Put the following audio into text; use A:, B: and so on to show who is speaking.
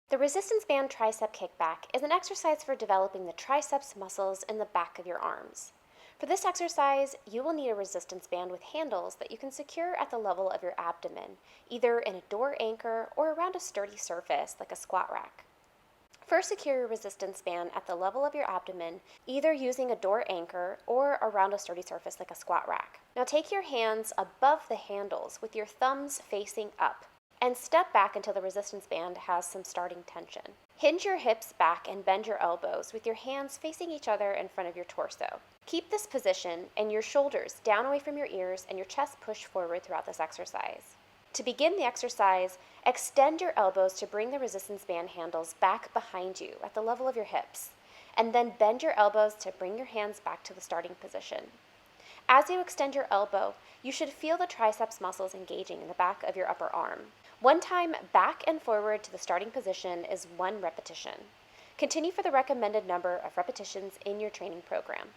A: The resistance band tricep kickback is an exercise for developing the triceps muscles in the back of your arms. For this exercise, you will need a resistance band with handles that you can secure at the level of your abdomen, either in a door anchor or around a sturdy surface like a squat rack. First, secure your resistance band at the level of your abdomen, either using a door anchor or around a sturdy surface like a squat rack. Now take your hands above the handles with your thumbs facing up and step back until the resistance band has some starting tension. Hinge your hips back and bend your elbows with your hands facing each other in front of your torso. Keep this position and your shoulders down away from your ears and your chest pushed forward throughout this exercise. To begin the exercise, extend your elbows to bring the resistance band handles back behind you at the level of your hips, and then bend your elbows to bring your hands back to the starting position. As you extend your elbow, you should feel the triceps muscles engaging in the back of your upper arm. One time back and forward to the starting position is 1 repetition. Continue for the recommended number of repetitions in your training program.